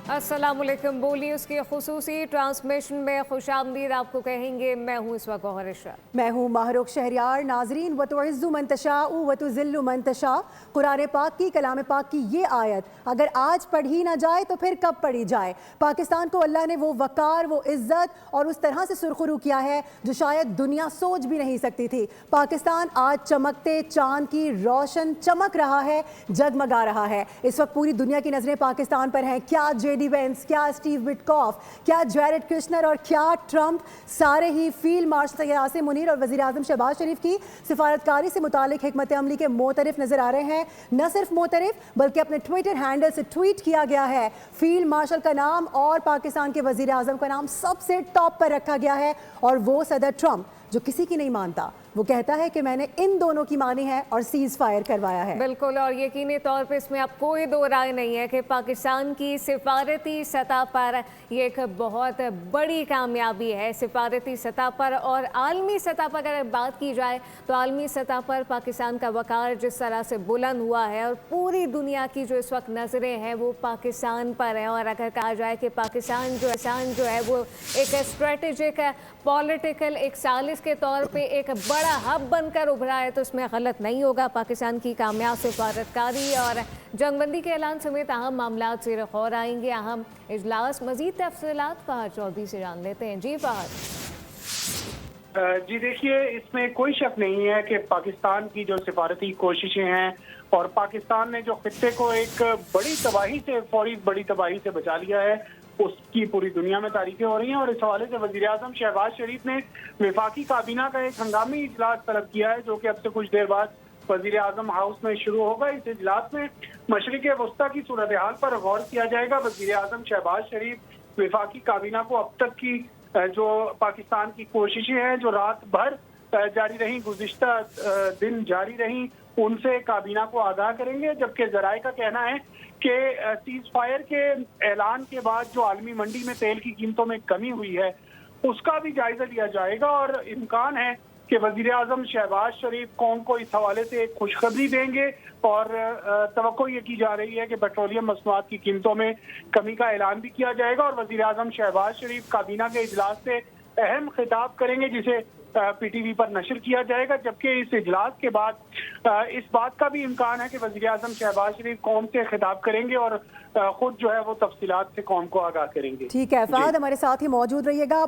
अस्सलाम वालेकुम। बोली उसकी खुसूसी ट्रांसमिशन में खुशामदीद आपको कहेंगे। मैं हूँ इस वक्त गौहर इशरा। मैं हूँ माहरुख शहरियार। नाजरीन, वतुइज़्ज़ु मन तशाउ वतुज़िल्लु मन तशा, कुरान पाक की, कलाम पाक की ये आयत अगर आज पढ़ी ना जाए तो फिर कब पढ़ी जाए। पाकिस्तान को अल्लाह ने वो वक़ार, वो इज़्ज़त और उस तरह से सुरखरू किया है जो शायद दुनिया सोच भी नहीं सकती थी। पाकिस्तान आज चमकते चांद की रोशन चमक रहा है, जगमगा रहा है। इस वक्त पूरी दुनिया की नज़रें पाकिस्तान पर हैं। क्या जेडी वेंस, क्या स्टीव विटकॉफ, क्या जैरेड कुशनर और क्या ट्रंप, सारे ही फील्ड मार्शल यासिर मुनीर और वज़ीर आज़म शहबाज शरीफ की सिफारतकारी से मुतालिक हिकमत अमली के मोतरफ नजर आ रहे हैं। न सिर्फ मोतरफ बल्कि अपने ट्विटर हैंडल से ट्वीट किया गया है। फील्ड मार्शल का नाम और पाकिस्तान के वज़ीर आज़म का नाम सबसे टॉप पर रखा गया है और वो सदर ट्रंप जो किसी की नहीं मानता, वो कहता है कि मैंने इन दोनों की मानी है और सीज फायर करवाया है। बिल्कुल, और यकीनी तौर पे इसमें अब कोई दो राय नहीं है कि पाकिस्तान की सिफारती सतह पर ये एक बहुत बड़ी कामयाबी है। सिफारती सतह पर और आलमी सतह पर अगर बात की जाए तो आलमी सतह पर पाकिस्तान का वक़ार जिस तरह से बुलंद हुआ है और पूरी दुनिया की जो इस वक्त नज़रें हैं वो पाकिस्तान पर हैं। और अगर कहा जाए कि पाकिस्तान जो है वो एक स्ट्रेटेजिक पॉलिटिकल एक सालिस के तौर पे एक बड़ा हब बनकर उभरा है तो इसमें गलत नहीं होगा। पाकिस्तान की कामयाब सिफारतकारी और जंगबंदी के ऐलान समेत अहम मामला ज़ेर गौर आएंगे। अहम इजलास, मज़ीद तफसीलात फहद चौधरी से जान लेते हैं। जी फहद। जी देखिए, इसमें कोई शक नहीं है कि पाकिस्तान की जो सिफारती कोशिशें हैं और पाकिस्तान ने जो खित्ते को एक बड़ी तबाही से, फौरी बड़ी तबाही से बचा लिया है, उसकी पूरी दुनिया में तारीफें हो रही हैं। और इस हवाले से वज़ीर आज़म शहबाज शरीफ ने वफाकी काबीना का एक हंगामी इजलास तलब किया है जो कि अब से कुछ देर बाद वज़ीर आज़म हाउस में शुरू होगा। इस इजलास में मशरिक़ वस्ता की सूरत हाल पर गौर किया जाएगा। वज़ीर आज़म शहबाज शरीफ वफाकी काबीना को अब तक की जो पाकिस्तान की कोशिशें हैं जो रात भर जारी रही, गुज़िश्ता दिन जारी रही, उनसे काबीना को आगाह करेंगे। जबकि ज़राए का कहना है कि सीज फायर के ऐलान के बाद जो आलमी मंडी में तेल की कीमतों में कमी हुई है उसका भी जायजा लिया जाएगा और इम्कान है कि वज़ीर आज़म शहबाज शरीफ कौम को इस हवाले से एक खुशखबरी देंगे। और तवक्को ये की जा रही है कि पेट्रोलियम मसनूआत की कीमतों में कमी का ऐलान भी किया जाएगा। और वज़ीर आज़म शहबाज शरीफ काबीना के इजलास से अहम खिताब करेंगे जिसे पीटीवी पर नशर किया जाएगा। जबकि इस इजलास के बाद इस बात का भी इम्कान है कि वज़ीर आज़म शहबाज शरीफ कौम से खिताब करेंगे और खुद जो है वो तफसीलात से कौम को आगाह करेंगे। ठीक है फहद, हमारे साथ ही मौजूद रहिएगा।